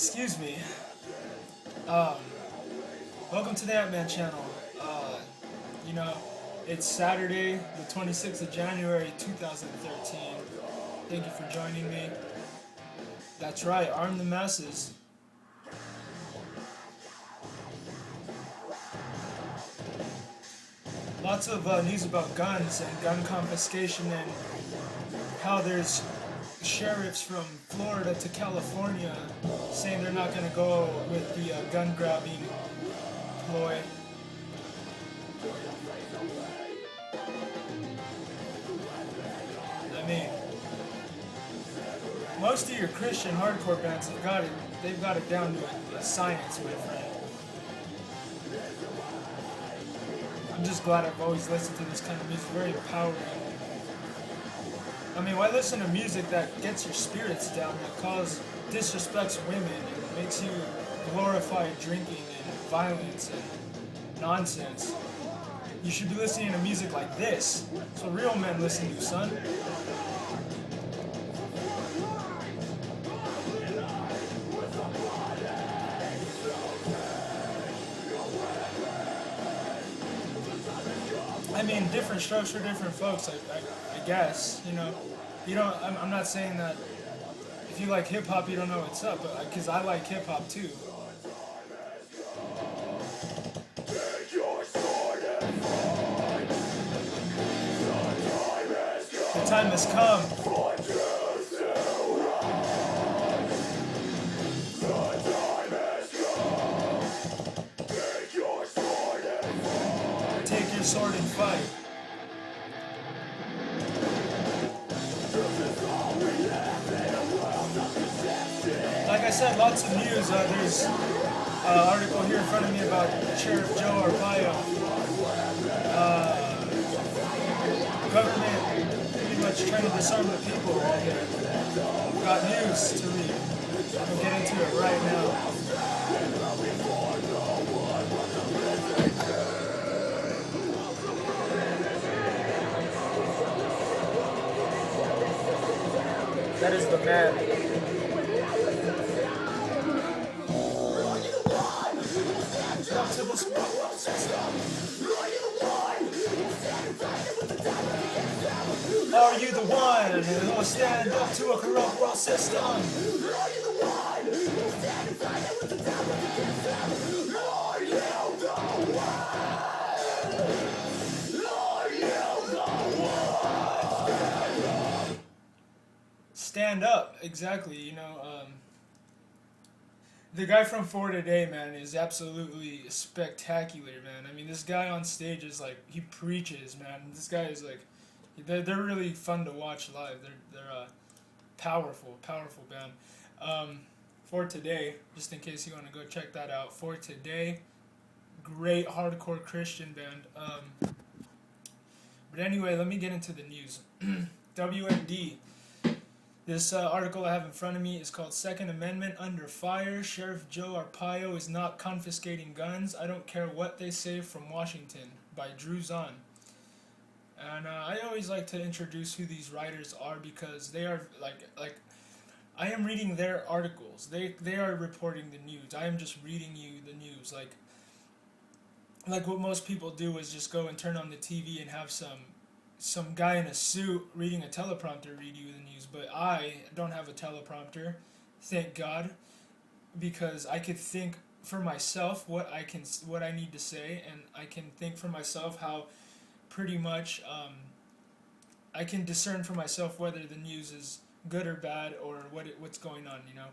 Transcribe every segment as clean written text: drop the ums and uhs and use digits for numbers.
Excuse me. Um, Welcome to the Ant-Man channel. You know, it's Saturday, the 26th of January, 2013. Thank you for joining me. That's right, arm the masses. Lots of news about guns and gun confiscation and how there's sheriffs from Florida to California saying they're not going to go with the gun grabbing ploy. I mean, most of your Christian hardcore bands have got it. They've got it down to a science, my friend. I'm just glad I've always listened to this kind of music. Very empowering. I mean, why listen to music that gets your spirits down, that disrespects women, and makes you glorify drinking and violence and nonsense? You should be listening to music like this. So real men listen to, son. I mean, different strokes for different folks, I guess, you know. I'm not saying that if you like hip-hop, you don't know what's up, but because I like hip-hop too. The time has come. Take your sword and fight. Like I said, lots of news. There's an article here in front of me about Sheriff Joe Arpaio. Government pretty much trying to disarm the people. We've got news to read. We'll get into it right now. That is the man. Are you the one who will stand up to a corrupt world system? Stand up, exactly. The guy from For Today, man, is absolutely spectacular, man. I mean, this guy on stage is like, he preaches, man. This guy is like, they're really fun to watch live. They're a powerful band. For Today, just in case you want to go check that out. For Today, great hardcore Christian band. But anyway, let me get into the news. WMD. This article I have in front of me is called Second Amendment Under Fire. Sheriff Joe Arpaio is not confiscating guns. I don't care what they say from Washington, by Drew Zahn. And I always like to introduce who these writers are because they are like I am reading their articles. They are reporting the news. I am just reading you the news. Like what most people do is just go and turn on the TV and have some guy in a suit reading a teleprompter read you the news, but I don't have a teleprompter, thank God, because I could think for myself what I need to say, and I can think for myself how pretty much I can discern for myself whether the news is good or bad or what's going on, you know.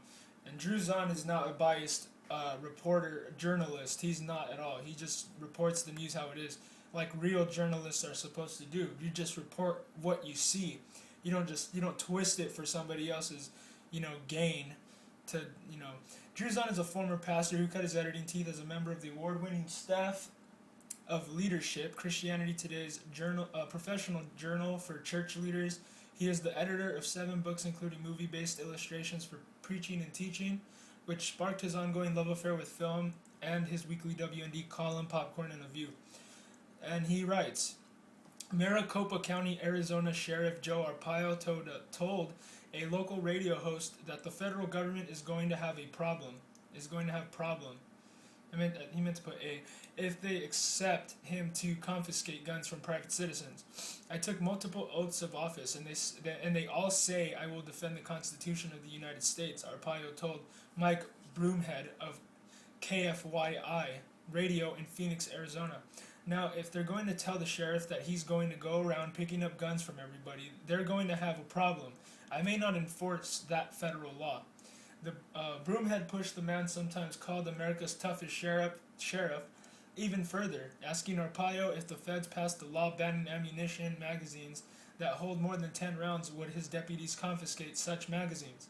And Drew Zahn is not a biased reporter, journalist. He's not at all. He just reports the news how it is, like real journalists are supposed to do. You just report what you see. You don't twist it for somebody else's, gain. Drew Zahn is a former pastor who cut his editing teeth as a member of the award-winning staff of leadership, Christianity Today's professional journal for church leaders. He is the editor of 7 books, including movie-based illustrations for preaching and teaching, which sparked his ongoing love affair with film and his weekly WND column, Popcorn and a View. And he writes, Maricopa County, Arizona Sheriff Joe Arpaio told a local radio host that the federal government is going to have a problem. Is going to have problem. He meant to put a if they accept him to confiscate guns from private citizens. I took multiple oaths of office, and they all say I will defend the Constitution of the United States. Arpaio told Mike Broomhead of KFYI radio in Phoenix, Arizona. Now, if they're going to tell the sheriff that he's going to go around picking up guns from everybody, they're going to have a problem. I may not enforce that federal law. The Broomhead pushed the man sometimes called America's toughest sheriff even further, asking Arpaio if the feds passed a law banning ammunition magazines that hold more than 10 rounds, would his deputies confiscate such magazines?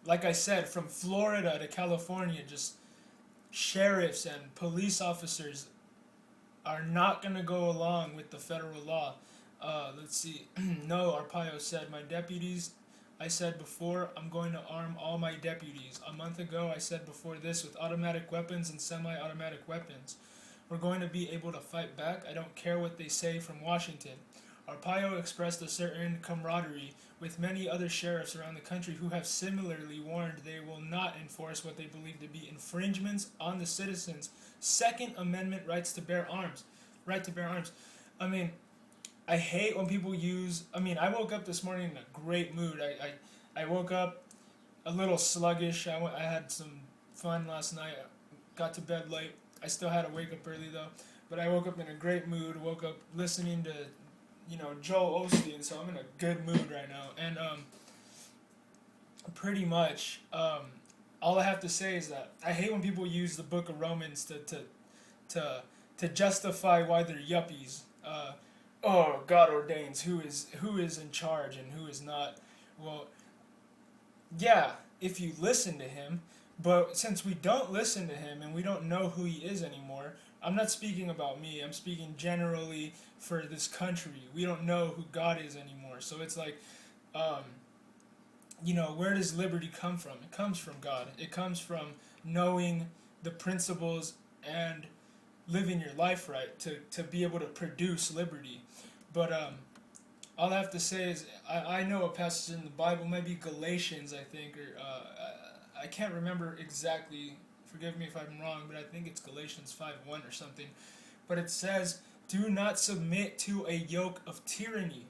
Like I said, from Florida to California, just sheriffs and police officers are not going to go along with the federal law. Let's see. No, Arpaio said, my deputies, I said before, I'm going to arm all my deputies. A month ago, I said before this with automatic weapons and semi-automatic weapons. We're going to be able to fight back. I don't care what they say from Washington. Arpaio expressed a certain camaraderie with many other sheriffs around the country who have similarly warned they will not enforce what they believe to be infringements on the citizens' Second Amendment rights to bear arms. Right to bear arms. I mean, I hate when people use... I woke up this morning in a great mood. I woke up a little sluggish. I had some fun last night. Got to bed late. I still had to wake up early, though. But I woke up in a great mood. Woke up listening to, Joel Osteen. So I'm in a good mood right now. And pretty much, all I have to say is that I hate when people use the book of Romans to justify why they're yuppies. God ordains who is in charge and who is not. Well, yeah, if you listen to him, but since we don't listen to him and we don't know who he is anymore, I'm not speaking about me, I'm speaking generally for this country. We don't know who God is anymore. So it's like, where does liberty come from? It comes from God. It comes from knowing the principles and living your life right to be able to produce liberty. But all I have to say is I know a passage in the Bible, might be Galatians, I think, or I can't remember exactly. Forgive me if I'm wrong, but I think it's Galatians 5:1 or something. But it says, "Do not submit to a yoke of tyranny."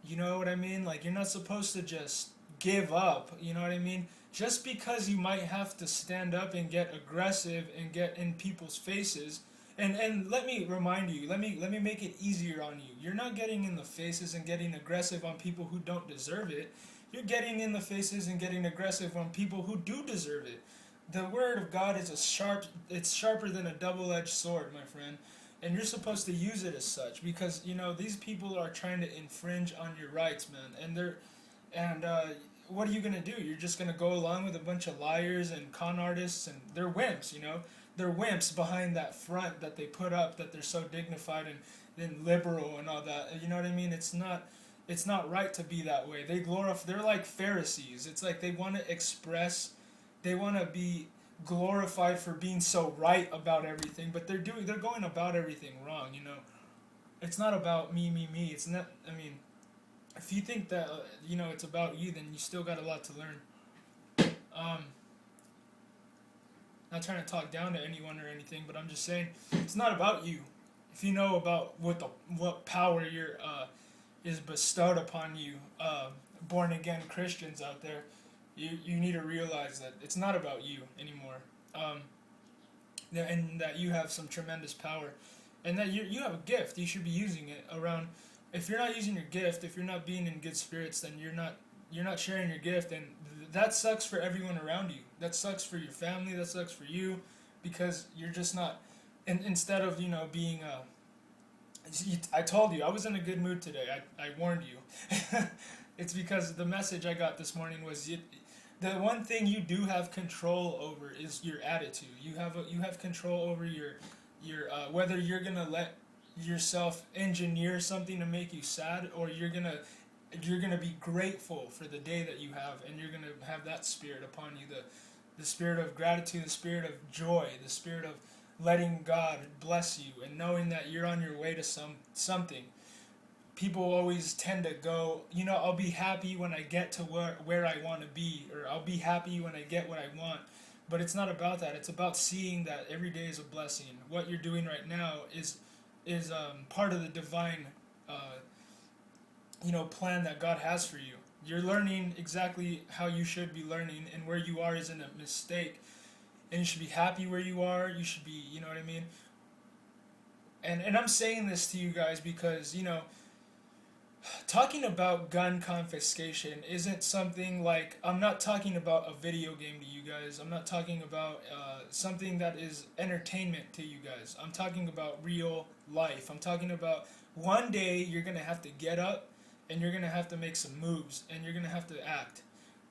You know what I mean? Like, you're not supposed to just give up. You know what I mean? Just because you might have to stand up and get aggressive and get in people's faces. And let me remind you, let me make it easier on you. You're not getting in the faces and getting aggressive on people who don't deserve it. You're getting in the faces and getting aggressive on people who do deserve it. The word of God is it's sharper than a double-edged sword, my friend. And you're supposed to use it as such because, these people are trying to infringe on your rights, man. And what are you going to do? You're just going to go along with a bunch of liars and con artists, and they're wimps, They're wimps behind that front that they put up, that they're so dignified and liberal and all that. You know what I mean? It's not right to be that way. They're like Pharisees. It's like they want to be glorified for being so right about everything, but they're going about everything wrong, It's not about me. It's not, if you think that, it's about you, then you still got a lot to learn. Not trying to talk down to anyone or anything, but I'm just saying it's not about you. If you know about what power is bestowed upon you, born again Christians out there, you need to realize that it's not about you anymore, and that you have some tremendous power, and that you have a gift. You should be using it around. If you're not using your gift, if you're not being in good spirits, then you're not sharing your gift, and that sucks for everyone around you. That sucks for your family. That sucks for you, because you're just not. And instead of being I told you I was in a good mood today. I warned you. It's because the message I got this morning was the one thing you do have control over is your attitude. You have control over your whether you're gonna let yourself engineer something to make you sad, or you're gonna be grateful for the day that you have, and you're gonna have that spirit upon you, the spirit of gratitude, the spirit of joy, the spirit letting God bless you and knowing that you're on your way to something. People always tend to go, I'll be happy when I get to where I want to be, or I'll be happy when I get what I want. But it's not about that. It's about seeing that every day is a blessing. What you're doing right now is part of the divine, plan that God has for you. You're learning exactly how you should be learning, and where you are isn't a mistake. And you should be happy where you are. You should be, you know what I mean? And I'm saying this to you guys because, talking about gun confiscation isn't something like, I'm not talking about a video game to you guys. I'm not talking about something that is entertainment to you guys. I'm talking about real life. I'm talking about one day you're going to have to get up and you're going to have to make some moves, and you're going to have to act.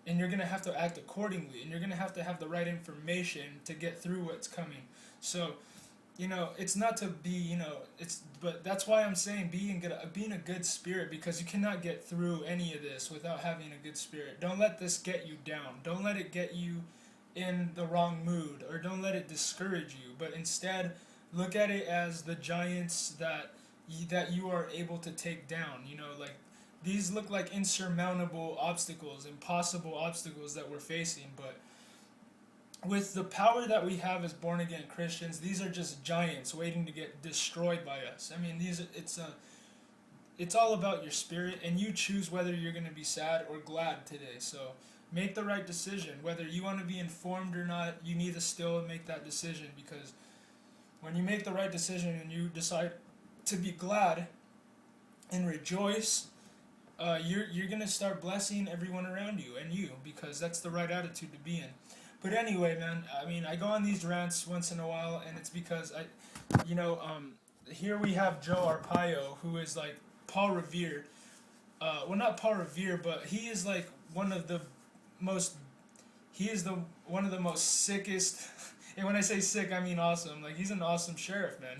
And you're going to have to act accordingly, and you're going to have the right information to get through what's coming. So, it's not to be, but that's why I'm saying being a good spirit, because you cannot get through any of this without having a good spirit. Don't let this get you down. Don't let it get you in the wrong mood, or don't let it discourage you, but instead look at it as the giants that you are able to take down. Like, these look like insurmountable obstacles, impossible obstacles that we're facing, but with the power that we have as born again Christians, these are just giants waiting to get destroyed by us. I mean, it's all about your spirit, and you choose whether you're going to be sad or glad today. So make the right decision. Whether you want to be informed or not, you need to still make that decision, because when you make the right decision and you decide to be glad and rejoice, you're going to start blessing everyone around you and you, because that's the right attitude to be in. But anyway, man, I mean, I go on these rants once in a while, and it's because here we have Joe Arpaio, who is like Paul Revere. Well, not Paul Revere, but he is like one of the most sickest. And when I say sick, I mean awesome. Like, he's an awesome sheriff, man.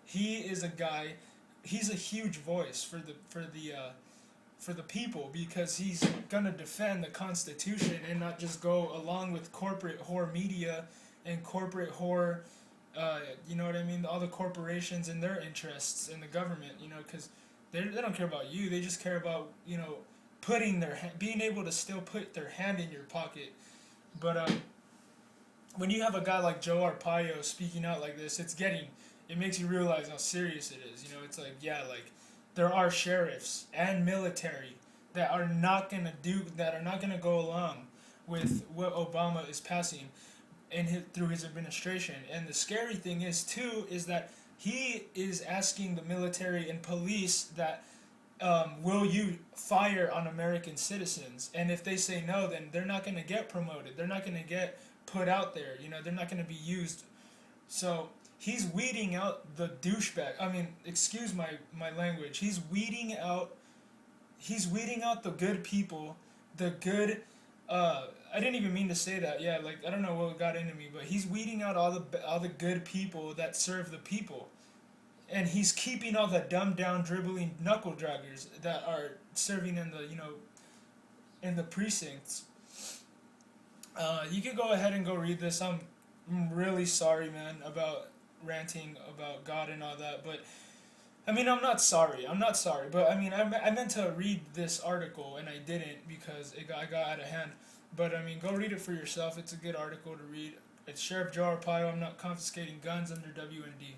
He is a guy. He's a huge voice for the people, because he's gonna defend the Constitution and not just go along with corporate whore media and corporate whore, you know what I mean? All the corporations and their interests in the government, because they don't care about you. They just care about, being able to still put their hand in your pocket. But when you have a guy like Joe Arpaio speaking out like this, it makes you realize how serious it is. It's like, yeah, like, there are sheriffs and military that are not gonna go along with what Obama is passing through his administration. And the scary thing is that he is asking the military and police that, will you fire on American citizens? And if they say no, then they're not gonna get promoted. They're not gonna get put out there. They're not gonna be used. So he's weeding out the douchebag. I mean, excuse my language. He's weeding out the good people, the good. I didn't even mean to say that. Yeah, like, I don't know what got into me, but he's weeding out all the good people that serve the people, and he's keeping all the dumbed down, dribbling knuckle draggers that are serving in the precincts. You can go ahead and go read this. I'm really sorry, man, about ranting about God and all that, but I mean, I'm not sorry, but I mean, I meant to read this article, and I didn't, because I got out of hand. But I mean, go read it for yourself. It's a good article to read. It's Sheriff Joe Arpaio. I'm not confiscating guns under WND.